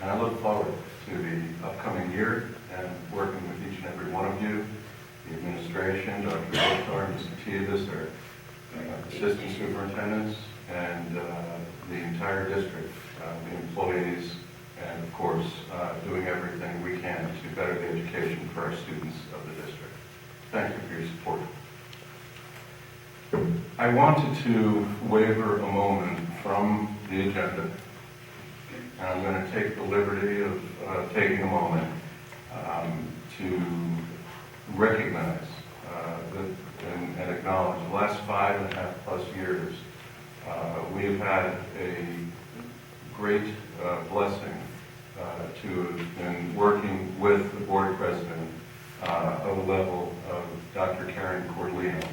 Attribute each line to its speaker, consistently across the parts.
Speaker 1: And I look forward to the upcoming year and working with each and every one of you, the administration, Dr. Bochar, Mr. Tevis, our assistant superintendents, and the entire district, the employees, and of course, doing everything we can to better the education for our students of the district. Thank you for your support. I wanted to waver a moment from the agenda, and I'm going to take the liberty of taking a moment to recognize and acknowledge the last 5.5+ years. We've had a great blessing to have been working with the board president of the level of Dr. Karen Cordlino.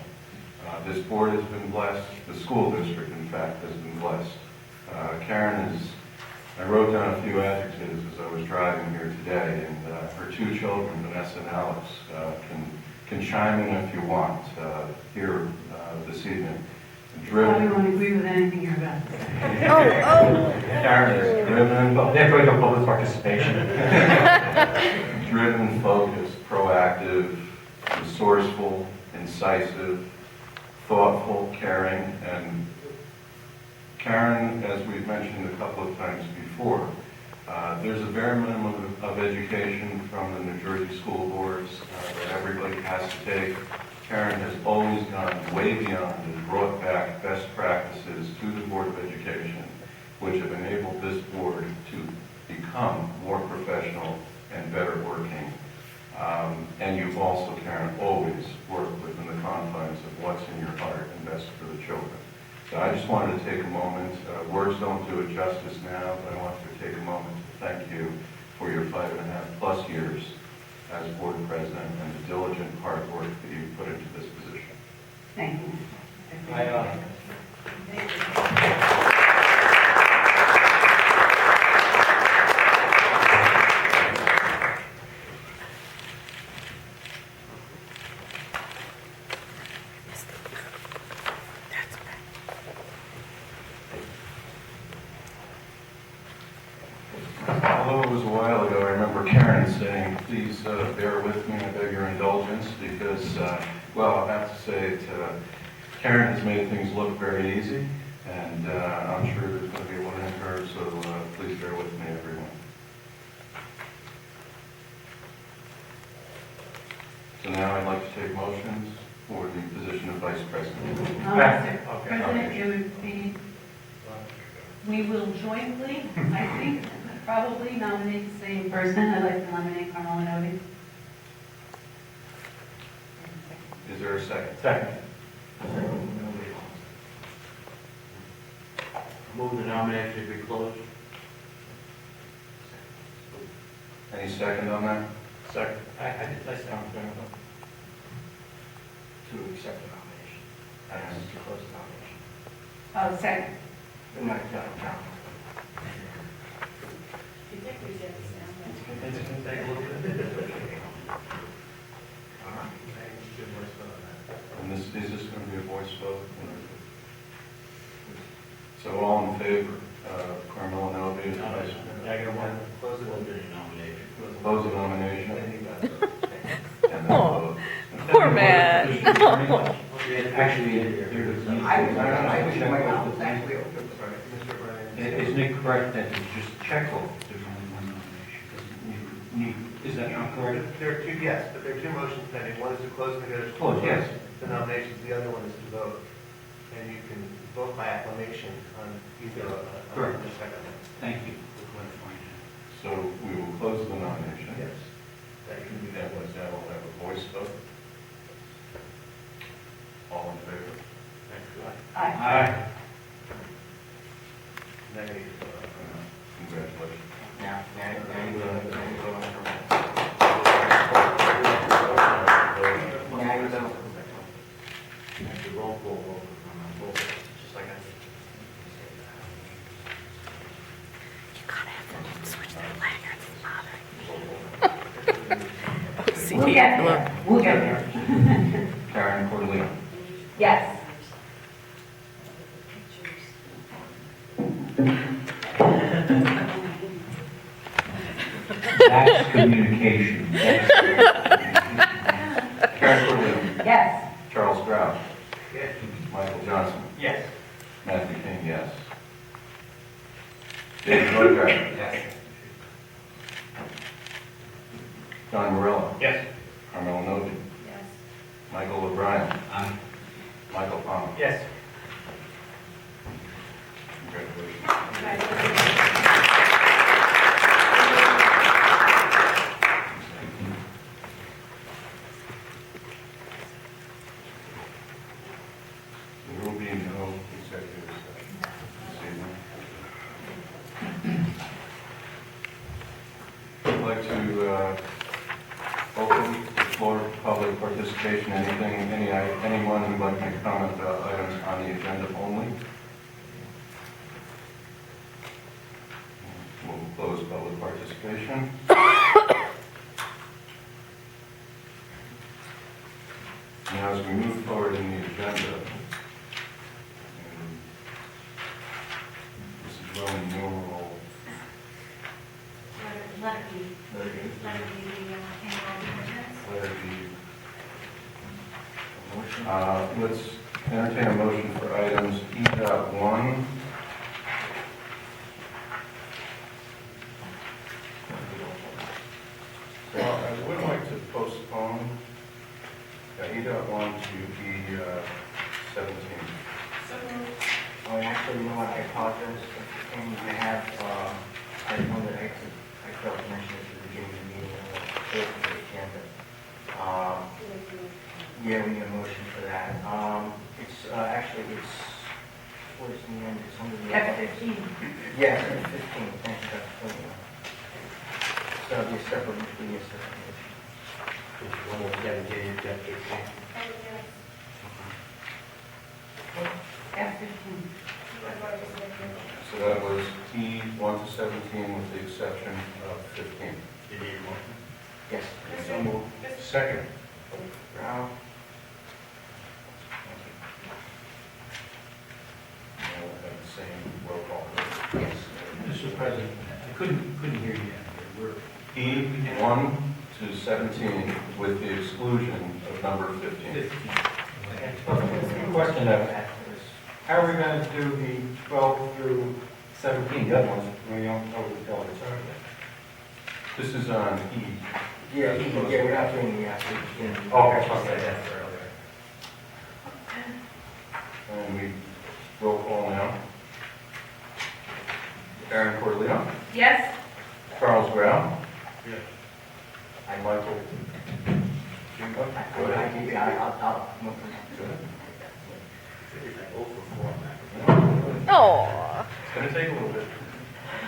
Speaker 1: This board has been blessed. The school district, in fact, has been blessed. Karen is, I wrote down a few adjectives as I was driving here today, and her two children, Vanessa and Alex, can chime in if you want here this evening.
Speaker 2: I don't agree with anything you're about to say.
Speaker 1: Karen is driven.
Speaker 3: Well, they're going to public participation.
Speaker 1: Driven, focused, proactive, resourceful, incisive, thoughtful, caring, and Karen, as we've mentioned a couple of times before, there's a bare minimum of education from the New Jersey school boards that everybody has to take. Karen has always gone way beyond and brought back best practices to the Board of Education, which have enabled this board to become more professional and better working. And you've also, Karen, always worked within the confines of what's in your heart and best for the children. So I just wanted to take a moment. Words don't do it justice now, but I want to take a moment to thank you for your 5.5+ years as board president and the diligent hard work that you put into this position.
Speaker 2: Thank you.
Speaker 1: Although it was a while ago, I remember Karen saying, please bear with me, I beg your indulgence, because, well, I have to say that Karen has made things look very easy, and I'm sure there's going to be a learning curve, so please bear with me, everyone. So now I'd like to take motions for the position of Vice President.
Speaker 2: Mr. President, it would be, we will jointly, I think, probably nominate the same person. I'd like to nominate Carmela Novi.
Speaker 1: Is there a second?
Speaker 3: Second. Move the nomination to be closed.
Speaker 1: Any second on that?
Speaker 3: Second. I sound fair enough. To accept the nomination. I ask to close the nomination.
Speaker 2: Oh, second.
Speaker 3: Good night, John.
Speaker 2: You think we should
Speaker 3: It's going to take a little bit.
Speaker 1: And is this going to be a voice vote? So all in favor, Carmela Novi as Vice President?
Speaker 3: I got one. Close the nomination.
Speaker 1: Close the nomination. And then vote.
Speaker 4: Poor man.
Speaker 3: Actually, isn't it correct that it's just check off? There's only one nomination? Is that not correct?
Speaker 5: There are two, yes, but there are two motions pending. One is to close
Speaker 3: Close, yes.
Speaker 5: the nominations, the other one is to vote. And you can vote by acclamation on either
Speaker 3: Correct.
Speaker 5: or second.
Speaker 3: Thank you for clarifying that.
Speaker 1: So we will close the nomination.
Speaker 5: Yes.
Speaker 1: That can be that was that will have a voice vote. All in favor?
Speaker 2: Aye.
Speaker 3: Aye.
Speaker 1: Nay. Congratulations.
Speaker 3: Now you roll call. Just like
Speaker 4: You gotta have them switch their lanyards. See,
Speaker 2: We'll get there. We'll get there.
Speaker 1: Karen Cordelino.
Speaker 2: Yes.
Speaker 3: That's communication. That's
Speaker 1: Karen Corlino,
Speaker 2: Yes.
Speaker 1: Charles Grout,
Speaker 5: Yes.
Speaker 1: Michael Johnson,
Speaker 5: Yes.
Speaker 1: Matthew King, yes. David Norgard,
Speaker 5: Yes.
Speaker 1: John Morello,
Speaker 5: Yes.
Speaker 1: Carmelo Novi,
Speaker 2: Yes.
Speaker 1: Michael O'Brien,
Speaker 3: Aye.
Speaker 1: Michael Palmer.
Speaker 5: Yes.
Speaker 1: Congratulations. There will be no executive session this evening. I'd like to open the floor for public participation. Anyone who'd like to make comment about items on the agenda only? We'll close public participation. Now, as we move forward in the agenda, this is Roman numeral.
Speaker 6: Letter B, the annual ordinance.
Speaker 1: Letter B. Let's entertain a motion for items E.1. Well, I would like to postpone E.1 to E.17.
Speaker 5: Oh, actually, you know what, I apologize. And I have, I know that I failed to mention this at the beginning of the meeting, on the agenda. Yeah, we need a motion for that. It's, actually, it's, what is the end, it's under the.
Speaker 2: F15.
Speaker 5: Yes, it's 15, thanks, Dr. Flynn. So it'll be a separate, it'll be a separate motion. Which one was dedicated to F15?
Speaker 2: F15.
Speaker 1: So that was E1 to 17 with the exception of 15.
Speaker 5: You need a motion? Yes. So moved.
Speaker 1: Second.
Speaker 5: Brown?
Speaker 1: Now we'll have the same roll call.
Speaker 5: Yes.
Speaker 3: Mr. President, I couldn't hear you down here.
Speaker 1: E1 to 17 with the exclusion of number 15.
Speaker 7: Question of, how are we going to do the 12 through 17, the other ones, we don't know what the hell it's on yet?
Speaker 1: This is on E.
Speaker 5: Yeah, we're not doing the application.
Speaker 7: Okay, I said that earlier.
Speaker 1: And we roll call now. Aaron Corlino,
Speaker 2: Yes.
Speaker 1: Charles Brown,
Speaker 5: Yes.
Speaker 1: and Michael. Go ahead.
Speaker 5: I'll.
Speaker 4: Oh,
Speaker 1: It's going to take a little bit.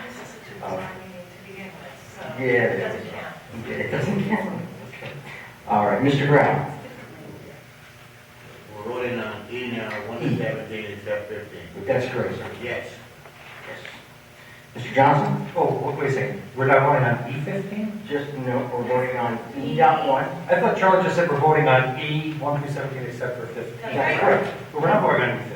Speaker 6: This is a two-time meeting to begin with, so.
Speaker 5: Yeah,
Speaker 6: It doesn't count.
Speaker 5: It doesn't count. Okay. All right, Mr. Brown.
Speaker 8: We're voting on E now, 1 to 17 except 15.
Speaker 5: That's correct, sir.
Speaker 8: Yes.
Speaker 5: Yes. Mr. Johnson?
Speaker 7: Oh, wait a second, we're not voting on E15?
Speaker 5: Just, no, we're voting on E.1.
Speaker 7: I thought Charlie just said we're voting on E1 through 17 except for 15.
Speaker 5: That's correct.
Speaker 7: But we're not voting on E15.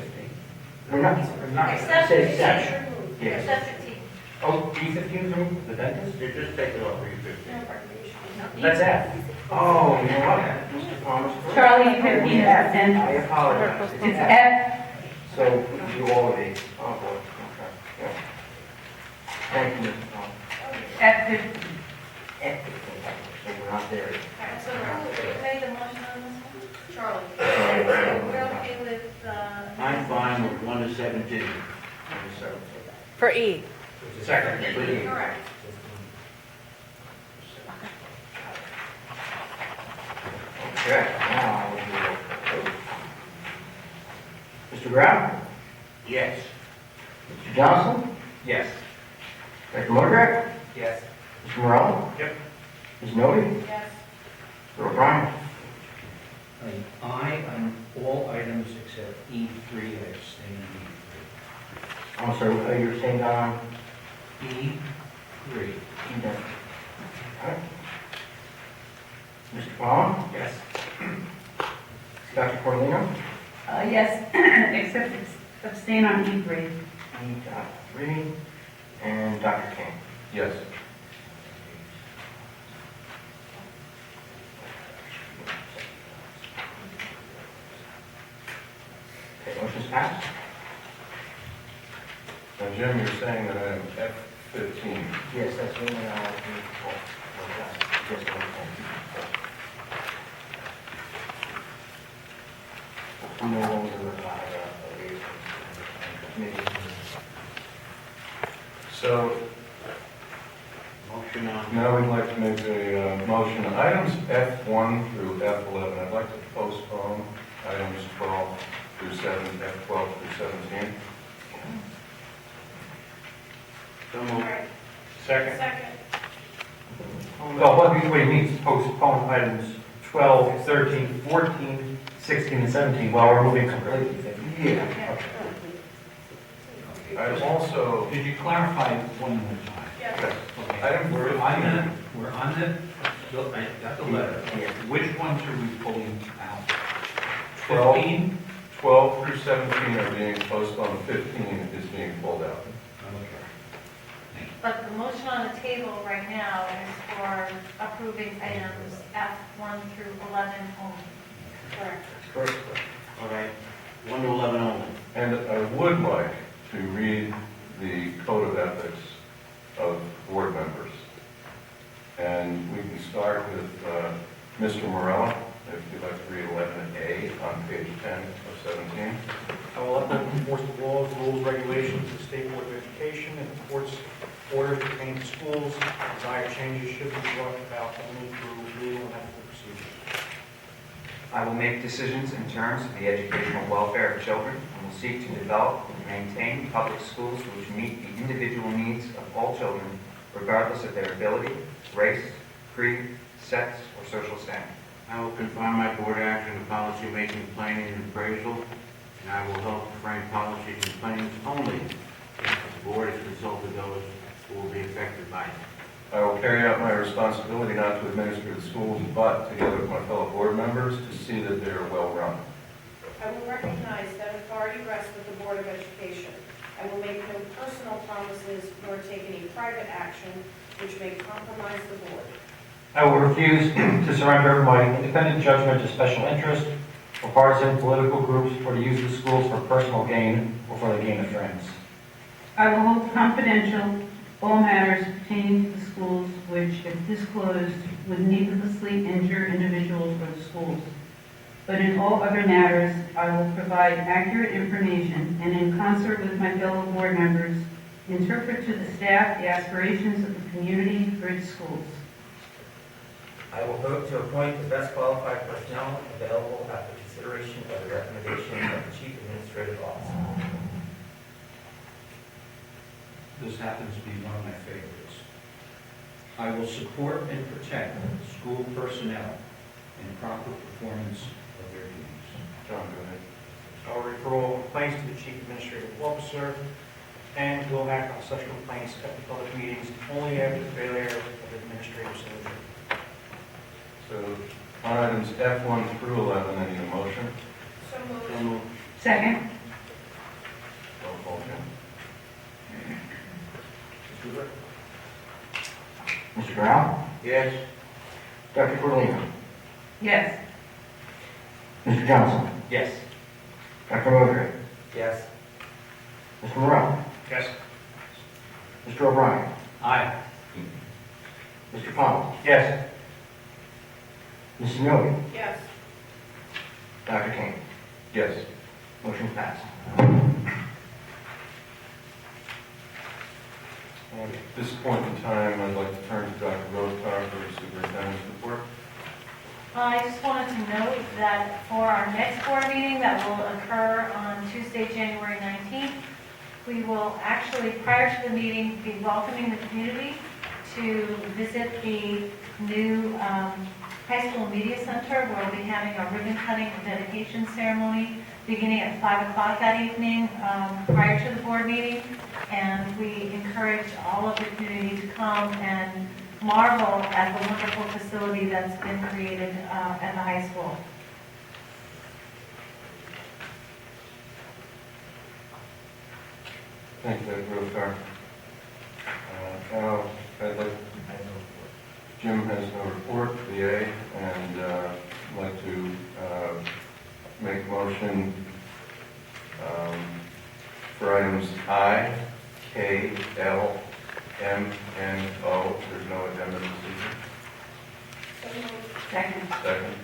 Speaker 5: We're not.
Speaker 7: We're not.
Speaker 6: Except
Speaker 5: Say
Speaker 6: 15
Speaker 5: exception.
Speaker 6: is removed.
Speaker 5: Yes.
Speaker 6: Except 15.
Speaker 7: Oh, E15 is removed, the dentist?
Speaker 8: You're just taking off E15.
Speaker 7: That's F.
Speaker 5: Oh, you know what? Mr. Thomas?
Speaker 2: Charlie, 15 is absent.
Speaker 5: I apologize.
Speaker 2: It's F.
Speaker 5: So we can do all of these. Oh, boy. Okay. Yeah. Thank you, Mr. Thomas.
Speaker 2: F15.
Speaker 5: So we're not there.
Speaker 6: Alright, so who made the motion on this one? Charlie. So we're okay with,
Speaker 8: I'm fine with 1 to 17.
Speaker 4: for E.
Speaker 7: Second.
Speaker 6: Correct.
Speaker 5: Okay, now we'll do Mr. Brown?
Speaker 8: Yes.
Speaker 5: Mr. Johnson?
Speaker 7: Yes.
Speaker 5: Dr. Motorcraft?
Speaker 7: Yes.
Speaker 5: Mr. Morello?
Speaker 7: Yep.
Speaker 5: Ms. Noe?
Speaker 6: Yes.
Speaker 5: Mr. O'Brien?
Speaker 3: An aye on all items except E3, I abstain on
Speaker 5: I'm sorry, you're saying on
Speaker 3: E3. E3.
Speaker 5: E then. All right. Mr. Palmer?
Speaker 7: Yes.
Speaker 5: Dr. Corlino?
Speaker 2: Yes, except abstain on E3.
Speaker 5: E.3. And Dr. King?
Speaker 1: Yes. saying that item F15.
Speaker 5: Yes, that's the only I need for, just one thing. We no longer allow meetings.
Speaker 1: So
Speaker 8: Motion on,
Speaker 1: now we'd like to make a motion, items F1 through F11. I'd like to postpone items 12 through 7, F12 through 17.
Speaker 8: so
Speaker 6: All
Speaker 8: moved.
Speaker 6: right,
Speaker 7: Second.
Speaker 6: second.
Speaker 7: Well, what he means, postpone items 12, 13, 14, 16, and 17 while we're moving completely.
Speaker 5: Yeah.
Speaker 1: I also,
Speaker 3: Did you clarify one more time?
Speaker 6: Yes.
Speaker 1: okay,
Speaker 3: Okay.
Speaker 1: item
Speaker 3: We're on
Speaker 1: 15.
Speaker 3: we're on I got the letter.
Speaker 5: Yeah.
Speaker 3: Which ones are we pulling out?
Speaker 1: 12.
Speaker 3: 15?
Speaker 1: 12 through 17 are being postponed, 15 is being pulled out.
Speaker 3: Okay.
Speaker 6: But the motion on the table right now is for approving items F1 through 11 only. Correct.
Speaker 5: Correct.
Speaker 8: All right, 1 to 11 only.
Speaker 1: And I would like to read the code of ethics of board members. And we can start with Mr. Morella, if you'd like to read 11A on page 10 of 17.
Speaker 7: I will uphold and enforce the laws, rules, regulations of the State Board of Education and the court's orders pertaining to schools. Desired changes should be brought about only through legal and ethical procedures.
Speaker 9: I will make decisions in terms of the educational welfare of children and will seek to develop and maintain public schools which meet the individual needs of all children, regardless of their ability, race, creed, sex, or social standing.
Speaker 8: I will confine my board action to policy making, planning, and appraisal, and I will help frame policies and plans only if the board has consulted those who will be affected by it.
Speaker 1: I will carry out my responsibility not to administer the schools, but together with my fellow board members, to see that they are well run.
Speaker 6: I will recognize that authority rests with the Board of Education. I will make no personal promises nor take any private action which may compromise the board.
Speaker 7: I will refuse to surrender my independent judgment to special interest or partisan political groups or to use the schools for personal gain or for the gain of friends.
Speaker 2: I will hold confidential all matters pertaining to the schools which, if disclosed, would needlessly injure individuals or the schools. But in all other matters, I will provide accurate information and in concert with my fellow board members, interpret to the staff the aspirations of the community for its schools.
Speaker 9: I will vote to appoint the best qualified personnel available after consideration of the recommendations of the Chief Administrative Officer.
Speaker 3: This happens to be one of my favorites. I will support and protect school personnel in proper performance of their duties.
Speaker 1: John, go ahead.
Speaker 7: I will refer all complaints to the Chief Administrative Officer and will act on such complaints at the public meetings only after the failure of administrative solution.
Speaker 1: So on items F1 through 11, I need a motion.
Speaker 6: So moved.
Speaker 8: So moved.
Speaker 2: Second.
Speaker 1: Roll call, Jim.
Speaker 5: Mr. Brown?
Speaker 8: Yes,
Speaker 5: Dr. Corlino?
Speaker 2: Yes.
Speaker 5: Mr. Johnson?
Speaker 9: Yes.
Speaker 5: Dr. Modry?
Speaker 9: Yes.
Speaker 5: Mr. Morrell?
Speaker 7: Yes.
Speaker 5: Mr. O'Brien?
Speaker 3: Aye.
Speaker 5: Mr. Powell?
Speaker 7: Yes.
Speaker 5: Mrs. Miller?
Speaker 6: Yes.
Speaker 5: Dr. King?
Speaker 1: Yes.
Speaker 5: Motion passed.
Speaker 1: And at this point in time, I'd like to turn to Dr. Rostar for the superintendent's report.
Speaker 6: I just wanted to note that for our next board meeting that will occur on Tuesday, January 19th, we will actually, prior to the meeting, be welcoming the community to visit the new high school media center, where we'll be having a ribbon cutting and dedication ceremony beginning at 5 o'clock that evening prior to the board meeting. And we encourage all of the community to come and marvel at the wonderful facility that's been created at the high school.
Speaker 1: Thank you, Dr. Rostar. Now, I'd like, Jim has no report, VA, and I'd like to make a motion for items I, K-L-M-N-O. There's no addendum this evening.
Speaker 2: Second.
Speaker 1: Second.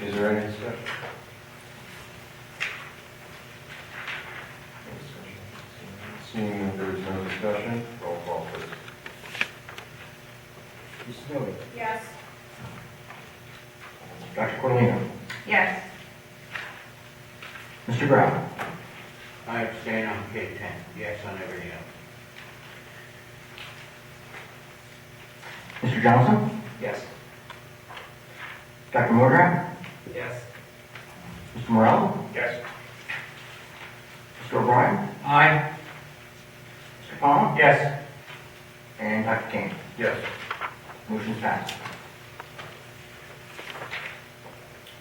Speaker 1: Is there any discussion? Seeing that there is no discussion, roll call please.
Speaker 5: Mrs. Newman.
Speaker 6: Yes.
Speaker 5: Dr. Corlino.
Speaker 2: Yes.
Speaker 5: Mr. Brown.
Speaker 8: I abstain on K-10, yes on everything else.
Speaker 5: Mr. Johnson.
Speaker 9: Yes.
Speaker 5: Dr. Modrak.
Speaker 9: Yes.
Speaker 5: Mr. Morello.
Speaker 7: Yes.
Speaker 5: Mr. O'Brien.
Speaker 3: Aye.
Speaker 5: Mr. Palmer.
Speaker 7: Yes.
Speaker 5: And Dr. King.
Speaker 1: Yes.
Speaker 5: Motion's passed.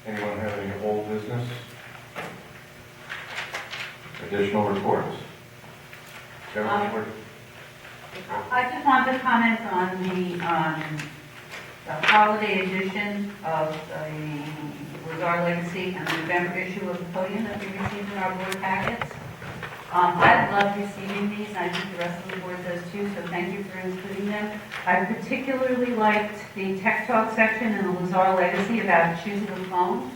Speaker 1: Anyone have any old business? Additional reports? General report?
Speaker 2: I just wanted to comment on the holiday edition of the Lazar Legacy and the November issue of the Podium that we received in our board packets. I love receiving these, and I think the rest of the board does too, so thank you for including them. I particularly liked the Tech Talk section in the Lazar Legacy about choosing a phone.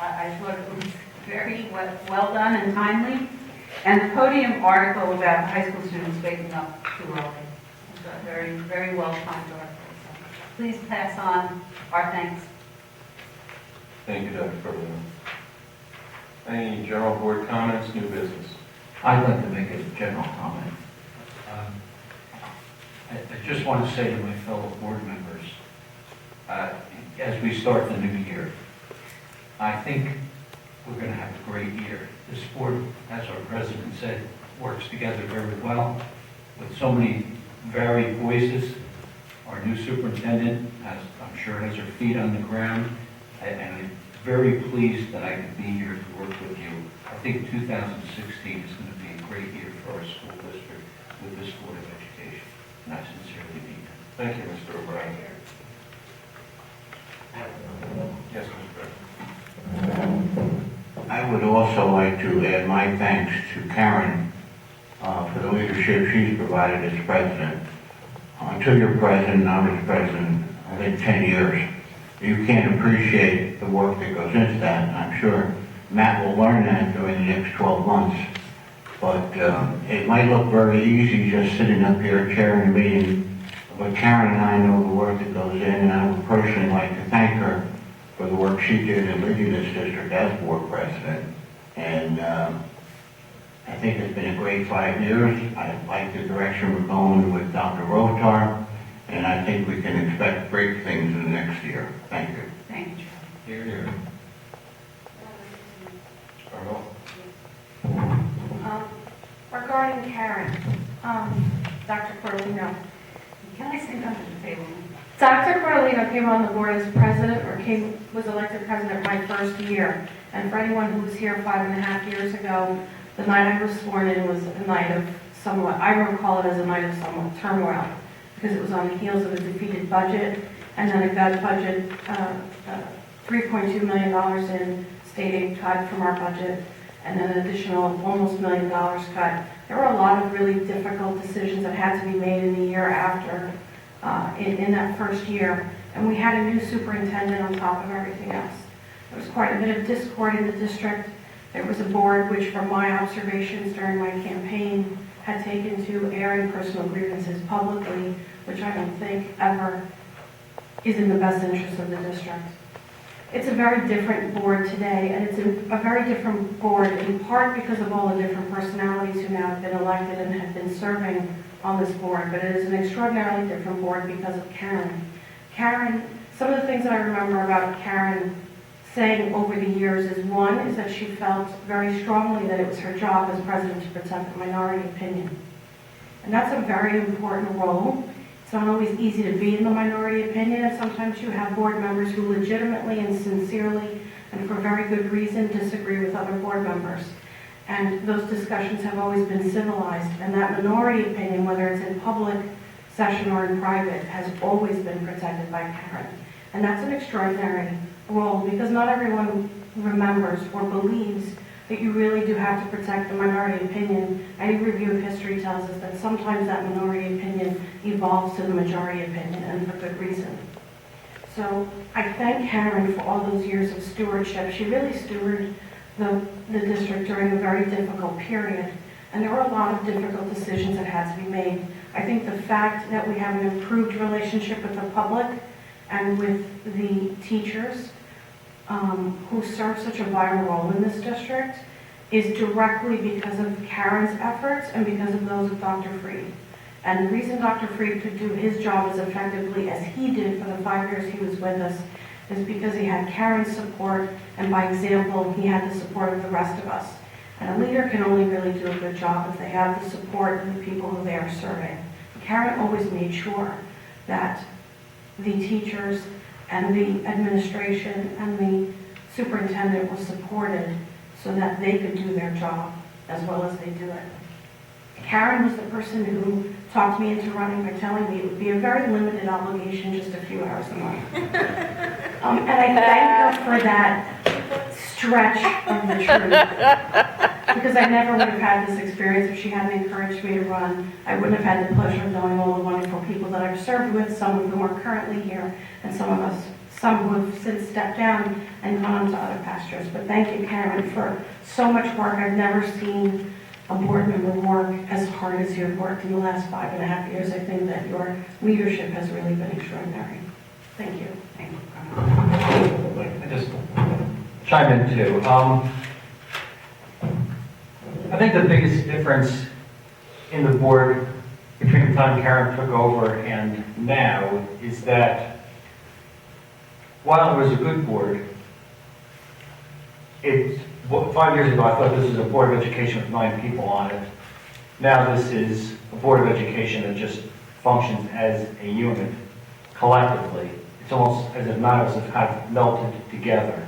Speaker 2: I thought it was very well done and timely. And the podium article about high school students waking up too early. It's a very, very well-timed article. So please pass on our thanks.
Speaker 1: Thank you, Dr. Furlan. Any general board comments, new business?
Speaker 3: I'd like to make a general comment. I just want to say to my fellow board members, as we start the new year, I think we're going to have a great year. This board, as our president said, works together very well with so many varied voices. Our new superintendent, I'm sure, has her feet on the ground, and I'm very pleased that I could be here to work with you. I think 2016 is going to be a great year for our school district with this Board of Education, and I sincerely mean that.
Speaker 1: Thank you, Mr. O'Brien. Yes, Mr. President.
Speaker 8: I would also like to add my thanks to Karen for the leadership she's provided as president. Until you're president, I was president, I think 10 years. You can't appreciate the work that goes into that, and I'm sure Matt will learn that during the next 12 months. But it might look very easy just sitting up here chairing a meeting, but Karen and I know the work that goes in, and I would personally like to thank her for the work she did in leading this district as board president. And I think it's been a great 5 years. I like the direction we're going with Dr. Rotar, and I think we can expect great things in the next year. Thank you.
Speaker 2: Thank you,
Speaker 1: Here, here. Arnold?
Speaker 6: Regarding Karen, Dr. Corlino.
Speaker 2: Can I say something to the table?
Speaker 6: Dr. Corlino came on the board as president, was elected president my first year. And for anyone who was here 5.5 years ago, the night I was sworn in was a night of somewhat, I recall it as a night of somewhat turmoil, because it was on the heels of a defeated budget, and then a gut budget, $3.2 million in state aid cut from our budget, and then an additional almost $1 million cut. There were a lot of really difficult decisions that had to be made in the year after, in that first year, and we had a new superintendent on top of everything else. There was quite a bit of discord in the district. There was a board which, from my observations during my campaign, had taken to airing personal grievances publicly, which I don't think ever is in the best interest of the district. It's a very different board today, and it's a very different board in part because of all the different personalities who now have been elected and have been serving on this board, but it is an extraordinarily different board because of Karen. Karen, some of the things that I remember about Karen saying over the years is, one, is that she felt very strongly that it was her job as president to protect the minority opinion. And that's a very important role. It's not always easy to be in the minority opinion, and sometimes you have board members who legitimately and sincerely, and for very good reason, disagree with other board members. And those discussions have always been civilized, and that minority opinion, whether it's in public session or in private, has always been protected by Karen.
Speaker 10: And that's an extraordinary role because not everyone remembers or believes that you really do have to protect the minority opinion. Any review of history tells us that sometimes that minority opinion evolves to the majority opinion, and for good reason. So I thank Karen for all those years of stewardship. She really stewarded the district during a very difficult period, and there were a lot of difficult decisions that had to be made. I think the fact that we have an improved relationship with the public and with the teachers who serve such a vital role in this district is directly because of Karen's efforts and because of those of Dr. Freed. And the reason Dr. Freed could do his job as effectively as he did for the 5 years he was with us is because he had Karen's support, and by example, he had the support of the rest of us. And a leader can only really do a good job if they have the support of the people who they are serving. Karen always made sure that the teachers and the administration and the superintendent was supported so that they could do their job as well as they do it. Karen was the person who talked me into running by telling me it would be a very limited obligation, just a few hours a month. And I thank her for that stretch of the truth. Because I never would have had this experience if she hadn't encouraged me to run. I wouldn't have had the pleasure of knowing all the wonderful people that I've served with, some of whom are currently here, and some who have since stepped down and gone on to other pastures. But thank you, Karen, for so much work. I've never seen a board member work as hard as you've worked in the last 5.5 years. I think that your leadership has really been extraordinary. Thank you. Thank you.
Speaker 3: I just chime in too. I think the biggest difference in the board between the time Karen took over and now is that while it was a good board, 5 years ago I thought this was a board of education with 9 people on it. Now this is a board of education that just functions as a unit collectively. It's almost as if none of us have kind of melted together.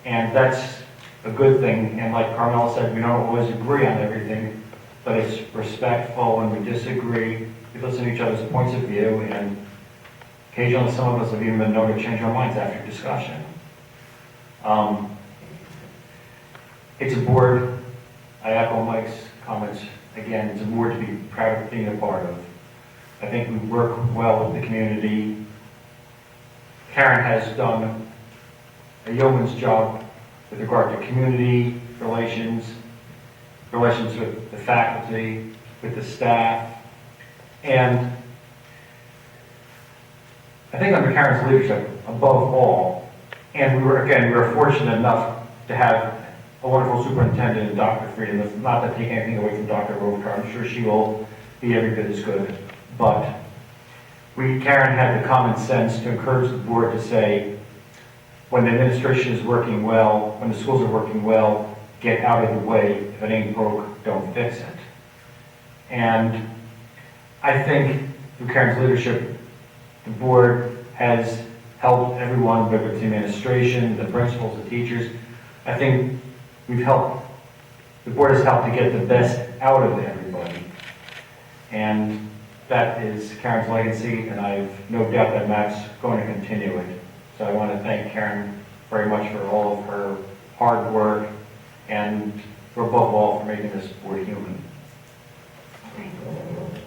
Speaker 3: And that's a good thing. And like Carmel said, we don't always agree on everything, but it's respectful when we disagree. We listen to each other's points of view, and occasionally some of us have even been known to change our minds after discussion. It's a board, I echo Mike's comments again, it's a board to be proud of being a part of. I think we work well with the community. Karen has done a yeoman's job with regard to community relations with the faculty, with the staff, and I think under Karen's leadership, above all, and we were fortunate enough to have a wonderful superintendent in Dr. Freed, and that's not to take anything away from Dr. Rovkar. I'm sure she will be every bit as good, but Karen had the common sense to encourage the board to say, when the administration is working well, when the schools are working well, get out of the way. If it ain't broke, don't fix it. And I think through Karen's leadership, the board has helped everyone, whether it's the administration, the principals, the teachers. I think the board has helped to get the best out of everybody. And that is Karen's legacy, and I have no doubt that Matt's going to continue it. So I want to thank Karen very much for all of her hard work and above all for making this board human.
Speaker 2: Thank you.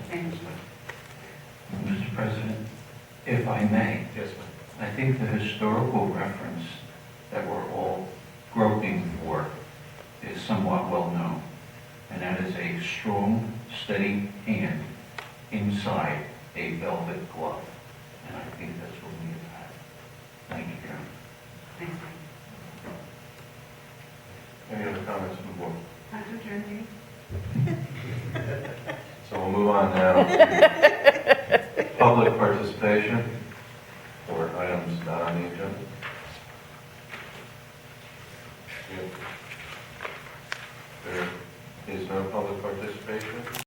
Speaker 2: Thank you.
Speaker 3: Mr. President, if I may, I think the historical reference that we're all groping for is somewhat well known, and that is a strong, steady hand inside a velvet glove. And I think that's what we have had. Thank you, Karen.
Speaker 2: Thank you.
Speaker 1: Any other comments from the board?
Speaker 2: Dr. Jeremy?
Speaker 1: So we'll move on now.